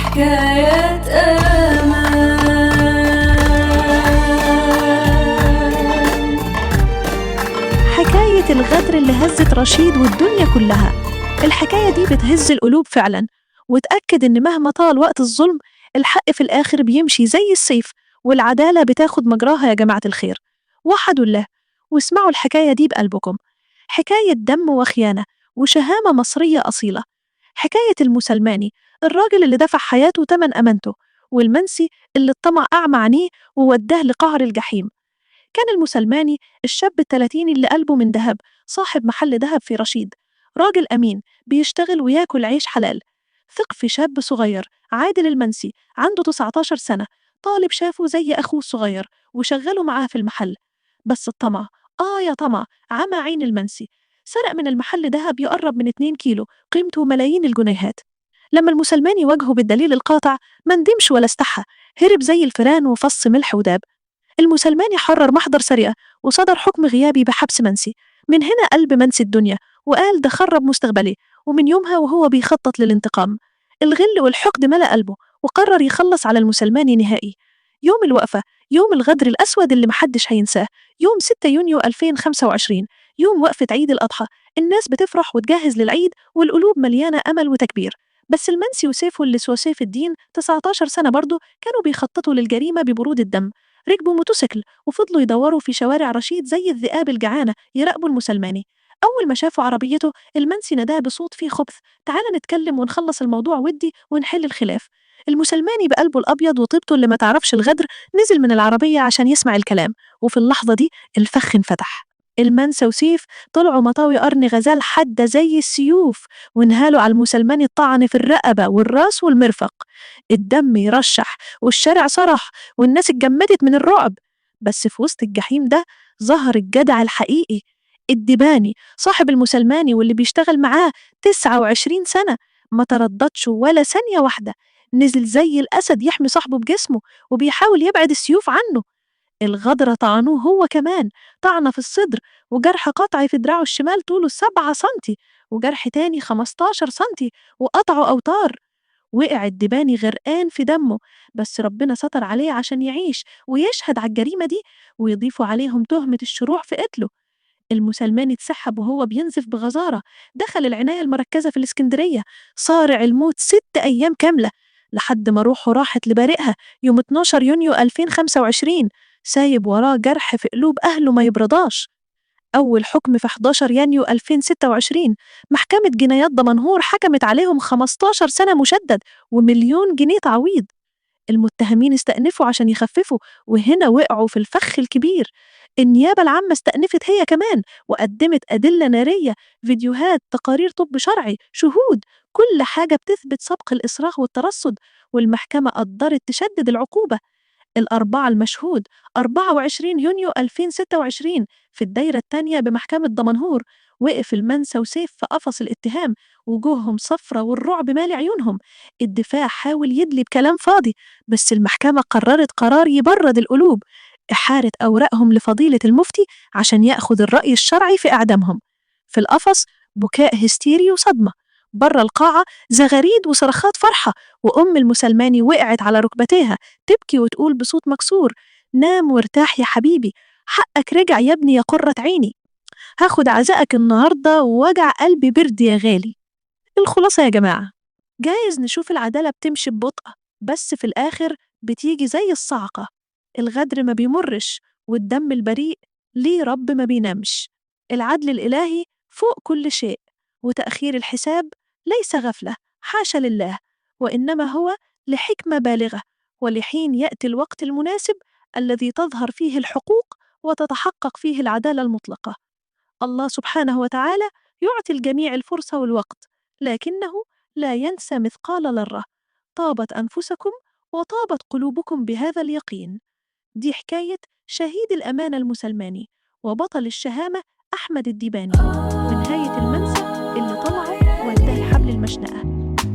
حكايات أمان. حكاية الغدر اللي هزت رشيد والدنيا كلها. الحكاية دي بتهز القلوب فعلا، وتأكد إن مهما طال وقت الظلم الحق في الآخر بيمشي زي السيف، والعدالة بتاخد مجراها يا جماعة الخير. وحدوا الله واسمعوا الحكاية دي بقلبكم. حكاية دم وخيانة وشهامة مصرية أصيلة. حكاية المسلماني، الراجل اللي دفع حياته تمن أمانته، والمنسي اللي الطمع أعمى عينيه ووداه لقعر الجحيم. كان المسلماني الشاب التلاتيني اللي قلبه من دهب، صاحب محل دهب في رشيد، راجل أمين بيشتغل وياكل عيش حلال. ثق في شاب صغير عادل المنسي عنده 19 سنة، طالب شافه زي أخوه الصغير وشغله معاه في المحل. بس الطمع، يا طمع، عمى عين المنسي. سرق من المحل دهب يقرب من 2 كيلو قيمته ملايين الجنيهات. لما المسلماني واجهه بالدليل القاطع ما ندمش ولا استحى، هرب زي الفئران وفص ملح وداب. المسلماني حرر محضر سرقة وصدر حكم غيابي بحبس منسي. من هنا قلب منسي الدنيا وقال ده خرب مستقبلي، ومن يومها وهو بيخطط للانتقام. الغل والحقد ملأ قلبه وقرر يخلص على المسلماني نهائي. يوم الوقفة، يوم الغدر الأسود اللي محدش هينساه، يوم 6 يونيو 2025، يوم وقفة عيد الأضحى. الناس بتفرح وتجهز للعيد والقلوب مليانة أمل وتكبير. بس المنسي وسيفه اللي سوى سيف الدين 19 سنة برضه كانوا بيخططوا للجريمة ببرود الدم. ركبوا موتوسيكل وفضلوا يدوروا في شوارع رشيد زي الذئاب الجعانة يراقبوا المسلماني. أول ما شافوا عربيته المنسي نداه بصوت فيه خبث: تعال نتكلم ونخلص الموضوع ودي ونحل الخلاف. المسلماني بقلبه الأبيض وطيبته اللي ما تعرفش الغدر نزل من العربية عشان يسمع الكلام، وفي اللحظة دي الفخ انفتح. المنسى وسيف طلعوا مطاوي قرن غزال حادة زي السيوف، وانهالوا على المسلماني الطعن في الرقبة والراس والمرفق. الدم يرشح والشارع صرخ والناس اتجمدت من الرعب. بس في وسط الجحيم ده ظهر الجدع الحقيقي، الدباني صاحب المسلماني واللي بيشتغل معاه 29 سنة. ما ترددش ولا ثانية واحدة، نزل زي الأسد يحمي صاحبه بجسمه وبيحاول يبعد السيوف عنه. الغدرة طعنوه هو كمان، طعنة في الصدر وجرح قطعي في دراعه الشمال طوله 7 سنتي، وجرح تاني 15 سنتي وقطعه أوتار. وقع الدباني غرقان في دمه، بس ربنا ستر عليه عشان يعيش ويشهد على الجريمة دي، ويضيفوا عليهم تهمة الشروع في قتله. المسلماني اتسحب وهو بينزف بغزارة، دخل العناية المركزة في الإسكندرية، صارع الموت 6 أيام كاملة، لحد ما روحه راحت لبارئها يوم 12 يونيو 2025، سايب وراه جرح في قلوب أهله ما يبرضاش. أول حكم في 11 يونيو 2026، محكمة جنايات دمنهور حكمت عليهم 15 سنة مشدد ومليون جنيه تعويض. المتهمين استأنفوا عشان يخففوا، وهنا وقعوا في الفخ الكبير. النيابة العامة استأنفت هي كمان وقدمت أدلة نارية، فيديوهات، تقارير طب شرعي، شهود، كل حاجة بتثبت سبق الإصرار والترصد. والمحكمة قدرت تشدد العقوبة. الأربعة المشهود 24 يونيو 2026 في الدايرة التانية بمحكمة دمنهور، وقف المنسى وسيف في قفص الاتهام، وجوههم صفرة والرعب مالي عيونهم. الدفاع حاول يدلي بكلام فاضي، بس المحكمة قررت قرار يبرد القلوب: إحالة أوراقهم لفضيلة المفتي عشان يأخذ الرأي الشرعي في إعدامهم. في القفص بكاء هستيري وصدمة، بره القاعة زغاريد وصرخات فرحة، وأم المسلماني وقعت على ركبتيها تبكي وتقول بصوت مكسور: نام وارتاح يا حبيبي، حقك رجع يا ابني يا قرة عيني، هاخد عزائك النهاردة ووجع قلبي برد يا غالي. الخلاصة يا جماعة، جايز نشوف العدالة بتمشي ببطء، بس في الآخر بتيجي زي الصعقة. الغدر ما بيمرش، والدم البريء ليه رب ما بينامش. العدل الإلهي فوق كل شيء، وتأخير الحساب ليس غفلة، حاشا لله، وإنما هو لحكمة بالغة، ولحين يأتي الوقت المناسب الذي تظهر فيه الحقوق وتتحقق فيه العدالة المطلقة. الله سبحانه وتعالى يعطي الجميع الفرصة والوقت، لكنه لا ينسى مثقال ذرة. طابت أنفسكم وطابت قلوبكم بهذا اليقين. دي حكاية شهيد الأمانة المسلماني وبطل الشهامة أحمد الديباني، ونهاية المنسى اللي طلعوا وداه حبل المشنقة.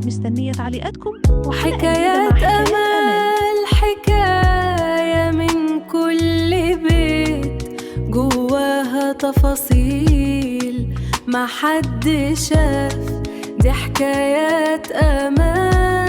مستنية تعليقاتكم حكايات أمل، حكاية من كل بيت جواها تفاصيل ما حد شاف. دي حكايات أمل.